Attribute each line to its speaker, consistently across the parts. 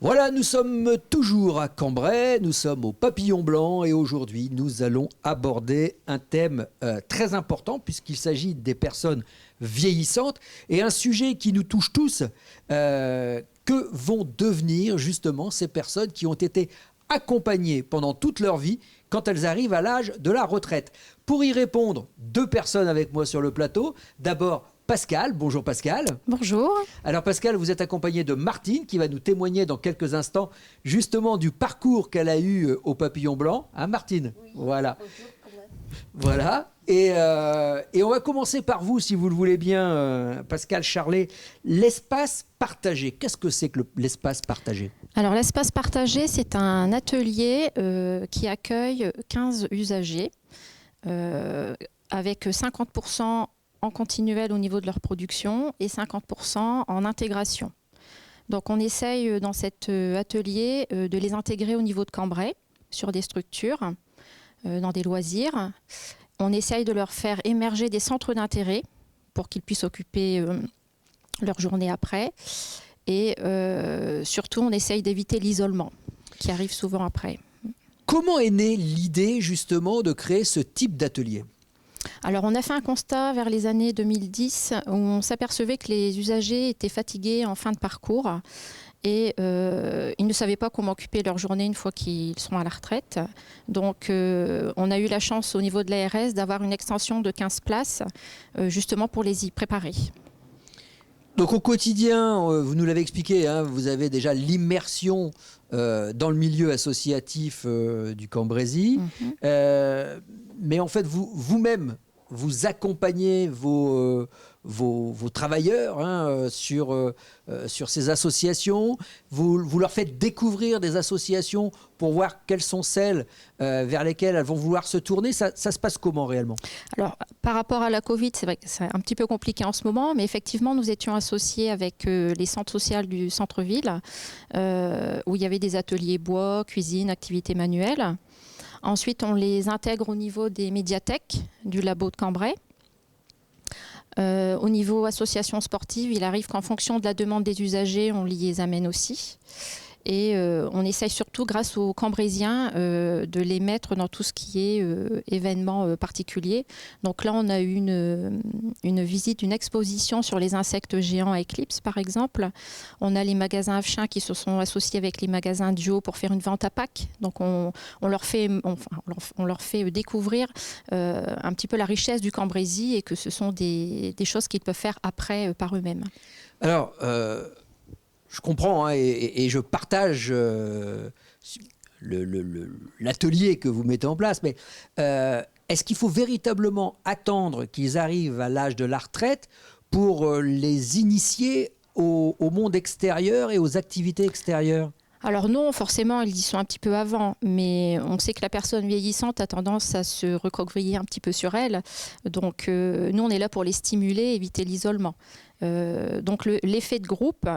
Speaker 1: Voilà, nous sommes toujours à Cambrai, nous sommes au Papillon Blanc et aujourd'hui nous allons aborder un thème très important puisqu'il s'agit des personnes vieillissantes et un sujet qui nous touche tous. Que vont devenir justement ces personnes qui ont été accompagnées pendant toute leur vie quand elles arrivent à l'âge de la retraite? Pour y répondre, deux personnes avec moi sur le plateau. D'abord, Pascal. Bonjour Pascal.
Speaker 2: Bonjour.
Speaker 1: Alors Pascal, vous êtes accompagné de Martine qui va nous témoigner dans quelques instants justement du parcours qu'elle a eu au Papillon Blanc. Hein Martine? Oui. Voilà. Bonjour. Voilà. Et on va commencer par vous, si vous le voulez bien, Pascal Charlet. L'espace partagé, qu'est-ce que c'est que l'espace partagé?
Speaker 2: Alors l'espace partagé, c'est un atelier qui accueille 15 usagers avec 50% en continuel au niveau de leur production et 50% en intégration. Donc on essaye dans cet atelier de les intégrer au niveau de Cambrai sur des structures, dans des loisirs. On essaye de leur faire émerger des centres d'intérêt pour qu'ils puissent occuper leur journée après. Et surtout, on essaye d'éviter l'isolement qui arrive souvent après.
Speaker 1: Comment est née l'idée justement de créer ce type d'atelier ?
Speaker 2: Alors, on a fait un constat vers les années 2010 où on s'apercevait que les usagers étaient fatigués en fin de parcours et ils ne savaient pas comment occuper leur journée une fois qu'ils sont à la retraite. Donc, on a eu la chance au niveau de l'ARS d'avoir une extension de 15 places justement pour les y préparer.
Speaker 1: Donc au quotidien, vous nous l'avez expliqué, hein, vous avez déjà l'immersion dans le milieu associatif du Cambrésis. Mais en fait, vous-même, vous accompagnez vos travailleurs sur ces associations. Vous leur faites découvrir des associations pour voir quelles sont celles vers lesquelles elles vont vouloir se tourner. Ça se passe comment réellement ?
Speaker 2: Alors, par rapport à la Covid, c'est vrai que c'est un petit peu compliqué en ce moment, mais effectivement, nous étions associés avec les centres sociaux du centre-ville, où il y avait des ateliers bois, cuisine, activités manuelles. Ensuite, on les intègre au niveau des médiathèques du labo de Cambrai. Au niveau association sportive, il arrive qu'en fonction de la demande des usagers, on les amène aussi. Et on essaye surtout, grâce aux Cambrésiens, de les mettre dans tout ce qui est événements particuliers. Donc là, on a eu une visite, une exposition sur les insectes géants à Eclipse, par exemple. On a les magasins Avchin qui se sont associés avec les magasins Dio pour faire une vente à Pâques. Donc on leur fait découvrir un petit peu la richesse du Cambrésis et que ce sont des choses qu'ils peuvent faire après par eux-mêmes.
Speaker 1: Alors, je comprends et je partage l'atelier que vous mettez en place, mais est-ce qu'il faut véritablement attendre qu'ils arrivent à l'âge de la retraite pour les initier au monde extérieur et aux activités extérieures ?
Speaker 2: Alors non, forcément, ils y sont un petit peu avant, mais on sait que la personne vieillissante a tendance à se recroqueviller un petit peu sur elle. Donc nous, on est là pour les stimuler, éviter l'isolement. Donc l'effet de groupe,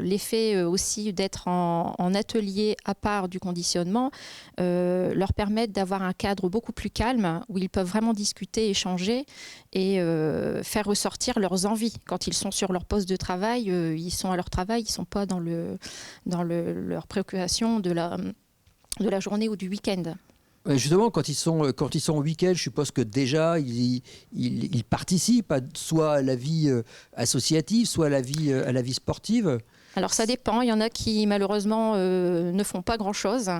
Speaker 2: l'effet aussi d'être en atelier à part du conditionnement, leur permettent d'avoir un cadre beaucoup plus calme où ils peuvent vraiment discuter, échanger et faire ressortir leurs envies. Quand ils sont sur leur poste de travail, ils sont à leur travail, ils ne sont pas dans leur préoccupation de la journée ou du week-end.
Speaker 1: Justement, quand ils sont au week-end, je suppose que déjà, ils participent soit à la vie associative, soit à la vie sportive.
Speaker 2: Alors ça dépend, il y en a qui malheureusement ne font pas grand-chose.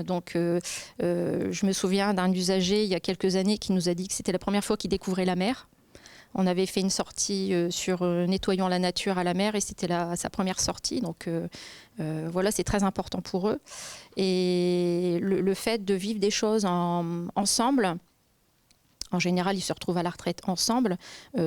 Speaker 2: Donc je me souviens d'un usager il y a quelques années qui nous a dit que c'était la première fois qu'il découvrait la mer. On avait fait une sortie sur nettoyant la nature à la mer et c'était sa première sortie. Donc voilà, c'est très important pour eux. Et le fait de vivre des choses ensemble, en général, ils se retrouvent à la retraite ensemble,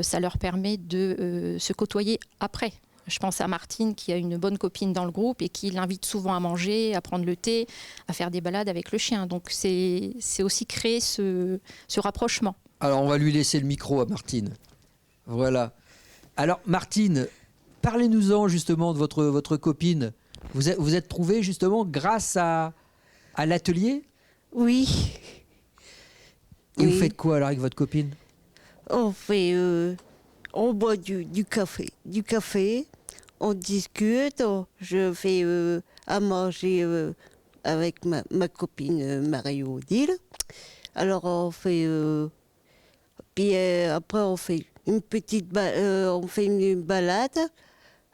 Speaker 2: ça leur permet de se côtoyer après. Je pense à Martine qui a une bonne copine dans le groupe et qui l'invite souvent à manger, à prendre le thé, à faire des balades avec le chien. Donc c'est aussi créer ce rapprochement.
Speaker 1: Alors on va lui laisser le micro à Martine. Voilà. Alors Martine, parlez-nous-en justement de votre copine. Vous êtes trouvée justement grâce à l'atelier ?
Speaker 3: Oui.
Speaker 1: Et vous faites quoi alors avec votre copine ?
Speaker 3: On boit du café. on discute, je fais à manger avec ma copine Marie-Odile. Alors on fait... puis après on fait une balade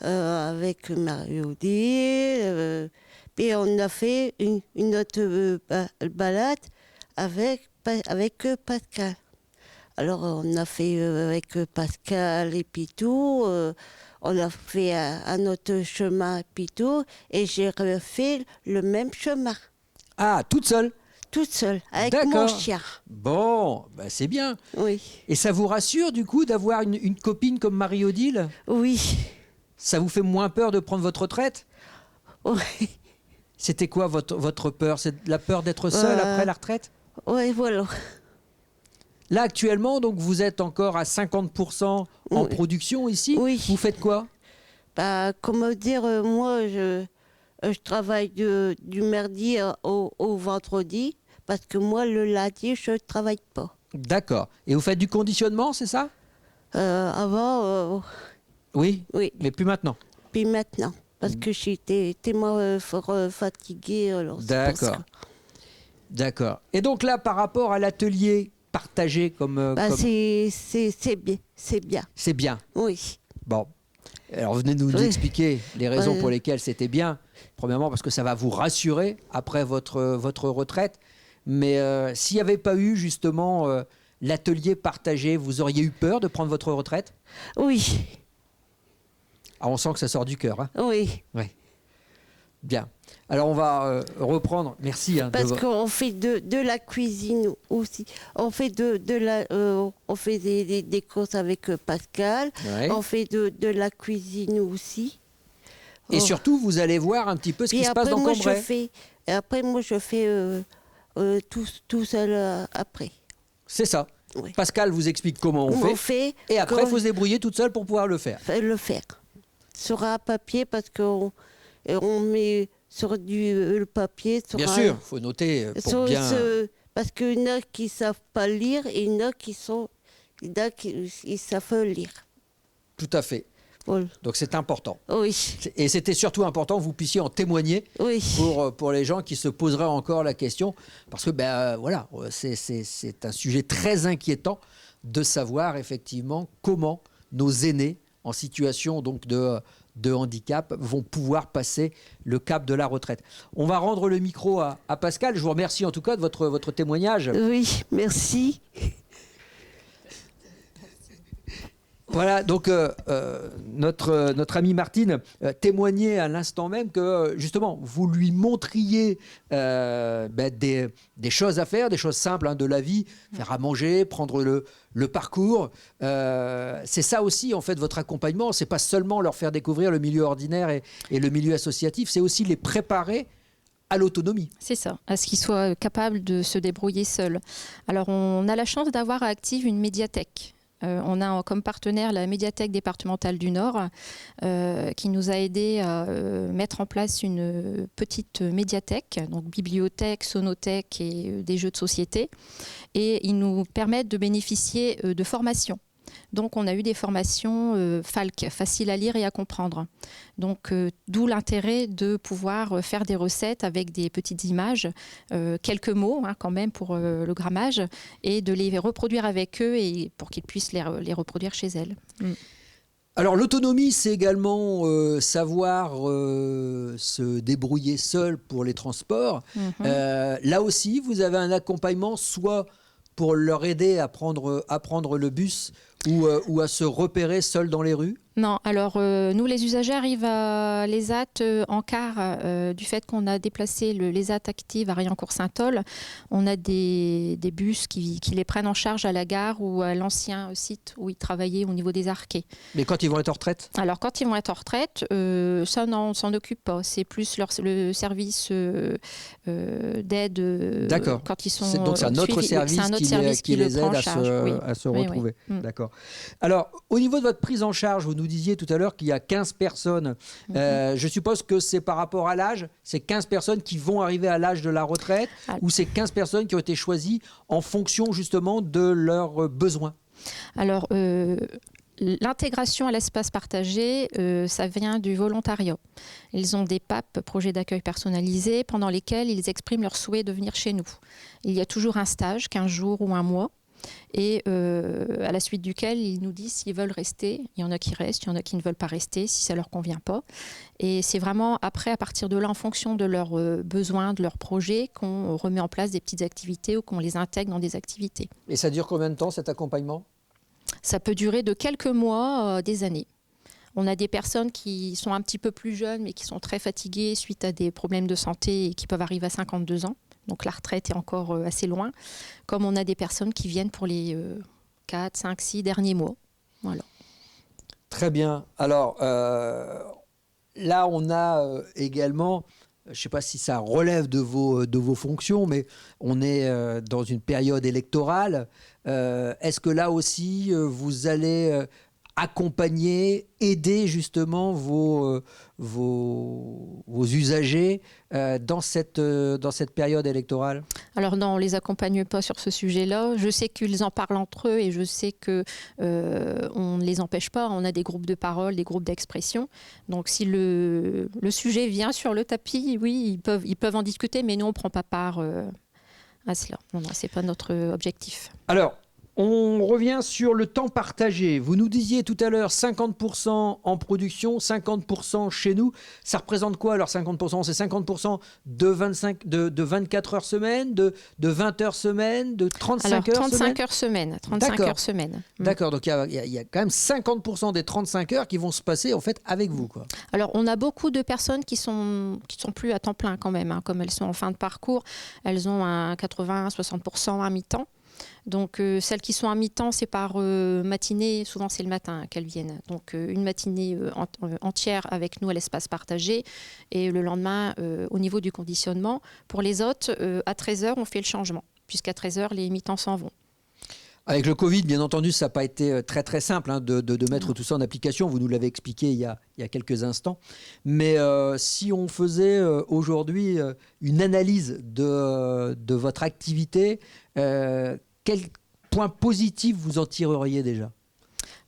Speaker 3: avec Marie-Odile. Puis on a fait une autre balade avec Pascal. Alors on a fait avec Pascal et puis tout, on a fait un autre chemin et puis tout, et j'ai refait le même chemin.
Speaker 1: Ah, toute seule?
Speaker 3: Toute seule, avec mon
Speaker 1: D'accord.
Speaker 3: chien.
Speaker 1: Bon, bah c'est bien.
Speaker 3: Oui.
Speaker 1: Et ça vous rassure du coup d'avoir une copine comme Marie-Odile?
Speaker 3: Oui.
Speaker 1: Ça vous fait moins peur de prendre votre retraite?
Speaker 3: Oui.
Speaker 1: C'était quoi votre peur? C'est la peur d'être seule après la retraite?
Speaker 3: Oui, voilà.
Speaker 1: Là actuellement, donc vous êtes encore à 50% en
Speaker 3: Oui.
Speaker 1: production ici.
Speaker 3: Oui.
Speaker 1: Vous faites quoi?
Speaker 3: Bah, comment dire, moi, je travaille du mardi au vendredi, parce que moi, le lundi, je ne travaille pas.
Speaker 1: D'accord. Et vous faites du conditionnement, c'est ça?
Speaker 3: Avant,
Speaker 1: Oui.
Speaker 3: oui.
Speaker 1: Mais plus maintenant.
Speaker 3: Puis maintenant, parce que j'étais tellement fort fatiguée. Alors c'est pour ça.
Speaker 1: D'accord. D'accord. Et donc là, par rapport à l'atelier partagé comme...
Speaker 3: Bah,
Speaker 1: comme-
Speaker 3: c'est bien, c'est bien.
Speaker 1: C'est bien.
Speaker 3: Oui.
Speaker 1: Bon. Alors venez nous
Speaker 3: Oui.
Speaker 1: expliquer les raisons
Speaker 3: Ouais.
Speaker 1: pour lesquelles c'était bien. Premièrement, parce que ça va vous rassurer après votre retraite. Mais s'il n'y avait pas eu justement l'atelier partagé, vous auriez eu peur de prendre votre retraite?
Speaker 3: Oui,
Speaker 1: Ah, on sent que ça sort du cœur. Hein.
Speaker 3: oui.
Speaker 1: Oui. Bien. Alors on va reprendre. Merci. Hein,
Speaker 3: Parce qu'on fait de la cuisine aussi. On fait on fait des courses avec Pascal.
Speaker 1: Ouais.
Speaker 3: On fait de la cuisine aussi.
Speaker 1: Et surtout, vous allez voir un petit peu ce
Speaker 3: Puis
Speaker 1: qui se passe dans
Speaker 3: moi,
Speaker 1: Cambrai.
Speaker 3: après, moi, je fais tout seul après.
Speaker 1: C'est ça.
Speaker 3: Oui.
Speaker 1: Pascal vous explique comment on fait. Et après, il faut se débrouiller toute seule pour pouvoir le faire.
Speaker 3: le faire. Sur un papier, parce qu'on met sur le papier. Sur
Speaker 1: Bien
Speaker 3: un,
Speaker 1: sûr, il faut noter pour bien...
Speaker 3: parce qu'il y en a qui ne savent pas lire et il y en a qui ils savent lire.
Speaker 1: Tout à fait.
Speaker 3: Voilà.
Speaker 1: Donc c'est important.
Speaker 3: Oui,
Speaker 1: Et c'était surtout important que vous puissiez en témoigner
Speaker 3: oui.
Speaker 1: pour les gens qui se poseraient encore la question. Parce que voilà, c'est un sujet très inquiétant de savoir effectivement comment nos aînés en situation donc de handicap vont pouvoir passer le cap de la retraite. On va rendre le micro à Pascal. Je vous remercie en tout cas de votre témoignage.
Speaker 3: Oui, merci.
Speaker 1: Voilà, donc notre amie Martine témoignait à l'instant même que justement vous lui montriez des choses à faire, des choses simples de la vie, faire à manger, prendre le parcours. C'est ça aussi en fait votre accompagnement. C'est pas seulement leur faire découvrir le milieu ordinaire et le milieu associatif, c'est aussi les préparer à l'autonomie.
Speaker 2: C'est ça, à ce qu'ils soient capables de se débrouiller seuls. Alors on a la chance d'avoir à Active une médiathèque. On a comme partenaire la médiathèque départementale du Nord qui nous a aidés à mettre en place une petite médiathèque, donc bibliothèque, sonothèque et des jeux de société. Et ils nous permettent de bénéficier de formations. Donc on a eu des formations FALC, faciles à lire et à comprendre. Donc d'où l'intérêt de pouvoir faire des recettes avec des petites images, quelques mots quand même pour le grammage, et de les reproduire avec eux et pour qu'ils puissent les reproduire chez elles.
Speaker 1: Alors l'autonomie, c'est également savoir se débrouiller seul pour les transports. Là aussi, vous avez un accompagnement soit pour leur aider à prendre le bus ou à se repérer seul dans les rues?
Speaker 2: Non, alors nous les usagers arrivent à l'ESAT en car du fait qu'on a déplacé l'ESAT Active à Rayencourt-Saint-Ol. On a des bus qui les prennent en charge à la gare ou à l'ancien site où ils travaillaient au niveau des Arquets.
Speaker 1: Mais quand ils vont être en retraite?
Speaker 2: Alors quand ils vont être en retraite, ça on s'en occupe pas. C'est plus le service d'aide
Speaker 1: D'accord.
Speaker 2: quand ils sont
Speaker 1: Donc c'est un autre
Speaker 2: suivis.
Speaker 1: service,
Speaker 2: C'est un autre service
Speaker 1: qui
Speaker 2: le
Speaker 1: les
Speaker 2: prend
Speaker 1: aide
Speaker 2: en charge.
Speaker 1: à se
Speaker 2: Oui,
Speaker 1: retrouver.
Speaker 2: oui.
Speaker 1: D'accord. Alors, au niveau de votre prise en charge, vous nous disiez tout à l'heure qu'il y a 15 personnes. Je suppose que c'est par rapport à l'âge, c'est 15 personnes qui vont arriver à l'âge de la retraite ou c'est 15 personnes qui ont été choisies en fonction justement de leurs besoins?
Speaker 2: Alors, l'intégration à l'espace partagé, ça vient du volontariat. Ils ont des PAP, projets d'accueil personnalisés, pendant lesquels ils expriment leur souhait de venir chez nous. Il y a toujours un stage, 15 jours ou un mois, et à la suite duquel ils nous disent s'ils veulent rester. Il y en a qui restent, il y en a qui ne veulent pas rester, si ça ne leur convient pas. Et c'est vraiment après, à partir de là, en fonction de leurs besoins, de leurs projets, qu'on remet en place des petites activités ou qu'on les intègre dans des activités.
Speaker 1: Et ça dure combien de temps cet accompagnement ?
Speaker 2: Ça peut durer de quelques mois, des années. On a des personnes qui sont un petit peu plus jeunes, mais qui sont très fatiguées suite à des problèmes de santé et qui peuvent arriver à 52 ans. Donc la retraite est encore assez loin. Comme on a des personnes qui viennent pour les 4, 5, 6 derniers mois. Voilà.
Speaker 1: Très bien. Alors, là, on a également, je ne sais pas si ça relève de vos fonctions, mais on est dans une période électorale. Est-ce que là aussi, vous allez accompagner, aider justement vos usagers dans cette période électorale ?
Speaker 2: Alors non, on ne les accompagne pas sur ce sujet-là. Je sais qu'ils en parlent entre eux et je sais qu'on ne les empêche pas. On a des groupes de parole, des groupes d'expression. Donc si le sujet vient sur le tapis, oui, ils peuvent en discuter, mais nous, on ne prend pas part à cela. Non, ce n'est pas notre objectif.
Speaker 1: Alors, on revient sur le temps partagé. Vous nous disiez tout à l'heure 50% en production, 50% chez nous. Ça représente quoi alors 50% ? C'est 50% de 24 heures semaine, de 20 heures semaine, de 35
Speaker 2: alors,
Speaker 1: heures
Speaker 2: 35 heures semaine. 35 heures semaine.
Speaker 1: D'accord, donc il y a quand même 50% des 35 heures qui vont se passer en fait avec vous, quoi.
Speaker 2: Alors on a beaucoup de personnes qui sont plus à temps plein quand même, hein, comme elles sont en fin de parcours. Elles ont un 80-60% à mi-temps. Donc celles qui sont à mi-temps, c'est par matinée, souvent c'est le matin qu'elles viennent. Donc une matinée entière avec nous à l'espace partagé et le lendemain au niveau du conditionnement. Pour les autres, à 13h, on fait le changement, puisqu'à 13h, les mi-temps s'en vont.
Speaker 1: Avec le Covid, bien entendu, ça n'a pas été très très simple de mettre tout ça en application. Vous nous l'avez expliqué il y a quelques instants. Mais si on faisait aujourd'hui une analyse de votre activité, quel point positif vous en tireriez déjà ?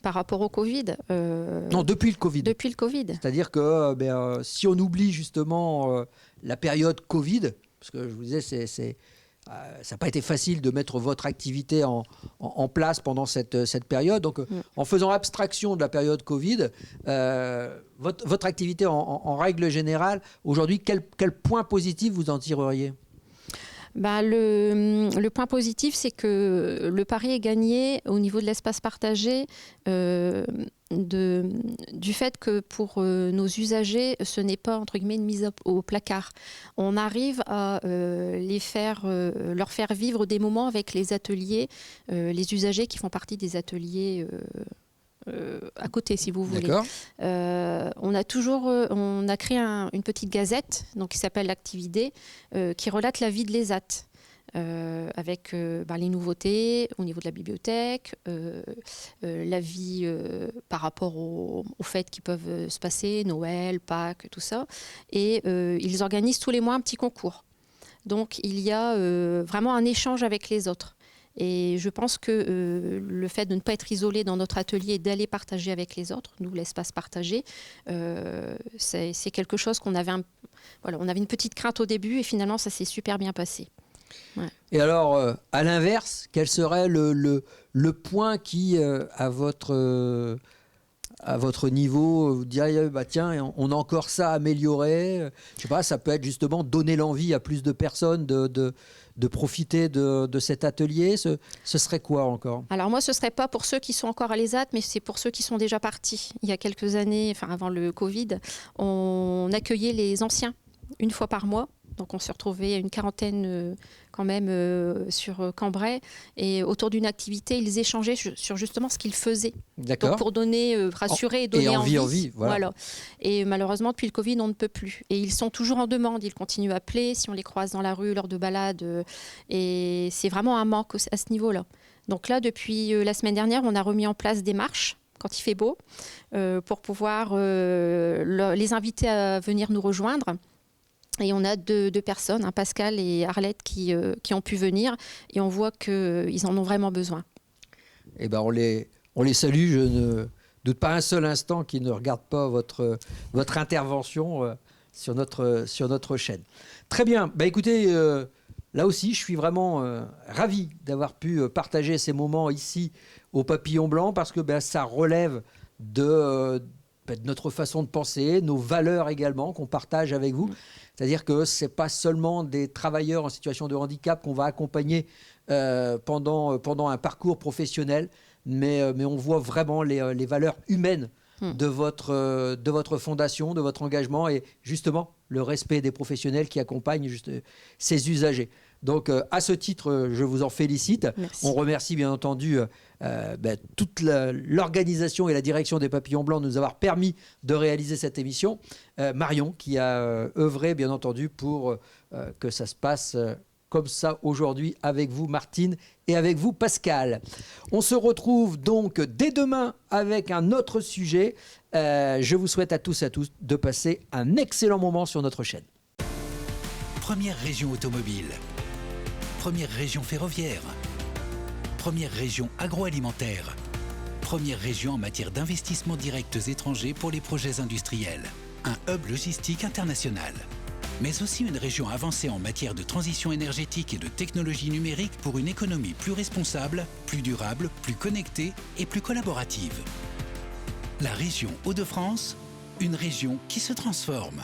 Speaker 2: Par rapport au Covid
Speaker 1: Non, depuis le Covid.
Speaker 2: Depuis le Covid.
Speaker 1: C'est-à-dire que si on oublie justement la période Covid, parce que je vous disais, ça n'a pas été facile de mettre votre activité en place pendant cette période. Donc, en faisant abstraction de la période Covid, votre activité en règle générale, aujourd'hui, quel point positif vous en tireriez ?
Speaker 2: Le point positif, c'est que le pari est gagné au niveau de l'espace partagé du fait que pour nos usagers, ce n'est pas entre guillemets une mise au placard. On arrive à leur faire vivre des moments avec les ateliers, les usagers qui font partie des ateliers à côté, si vous voulez. On a créé une petite gazette donc, qui s'appelle l'Actividé, qui relate la vie de l'ESAT. Avec les nouveautés au niveau de la bibliothèque, la vie par rapport aux fêtes qui peuvent se passer, Noël, Pâques, tout ça. Et ils organisent tous les mois un petit concours. Donc il y a vraiment un échange avec les autres. Et je pense que le fait de ne pas être isolé dans notre atelier et d'aller partager avec les autres, nous, l'espace partagé, c'est quelque chose qu'on avait on avait une petite crainte au début et finalement, ça s'est super bien passé. Ouais.
Speaker 1: Et alors, à l'inverse, quel serait le point qui, à votre niveau, vous diriez, tiens, on a encore ça à améliorer. Je sais pas, ça peut être justement donner l'envie à plus de personnes de profiter de cet atelier. Ce serait quoi encore ?
Speaker 2: Alors moi, ce ne serait pas pour ceux qui sont encore à l'ESAT, mais c'est pour ceux qui sont déjà partis. Il y a quelques années, avant le Covid, on accueillait les anciens une fois par mois. Donc on se retrouvait une quarantaine quand même sur Cambrai. Et autour d'une activité, ils échangeaient sur justement ce qu'ils faisaient.
Speaker 1: D'accord.
Speaker 2: Donc pour donner, rassurer et donner
Speaker 1: envie. Voilà.
Speaker 2: Et malheureusement, depuis le Covid, on ne peut plus. Et ils sont toujours en demande. Ils continuent à appeler si on les croise dans la rue lors de balades. Et c'est vraiment un manque à ce niveau-là. Donc là, depuis la semaine dernière, on a remis en place des marches quand il fait beau pour pouvoir les inviter à venir nous rejoindre. Et on a deux personnes, Pascal et Arlette, qui ont pu venir. Et on voit qu'ils en ont vraiment besoin.
Speaker 1: Eh ben on les salue. doute pas un seul instant qu'ils ne regardent pas votre intervention sur notre chaîne. Très bien. Bah, écoutez, là aussi, je suis vraiment ravi d'avoir pu partager ces moments ici au Papillon Blanc parce que ça relève de notre façon de penser, nos valeurs également qu'on partage avec vous. C'est-à-dire que ce n'est pas seulement des travailleurs en situation de handicap qu'on va accompagner pendant un parcours professionnel, mais on voit vraiment les valeurs humaines de votre fondation, de votre engagement et justement le respect des professionnels qui accompagnent ces usagers. Donc à ce titre, je vous en félicite.
Speaker 2: Merci.
Speaker 1: On remercie bien entendu toute l'organisation et la direction des Papillons Blancs de nous avoir permis de réaliser cette émission. Marion qui a œuvré bien entendu pour que ça se passe comme ça aujourd'hui avec vous Martine et avec vous Pascal. On se retrouve donc dès demain avec un autre sujet. Je vous souhaite à tous de passer un excellent moment sur notre chaîne.
Speaker 4: Première région automobile, première région ferroviaire, première région agroalimentaire, première région en matière d'investissements directs étrangers pour les projets industriels, un hub logistique international, mais aussi une région avancée en matière de transition énergétique et de technologie numérique pour une économie plus responsable, plus durable, plus connectée et plus collaborative. La région Hauts-de-France, une région qui se transforme.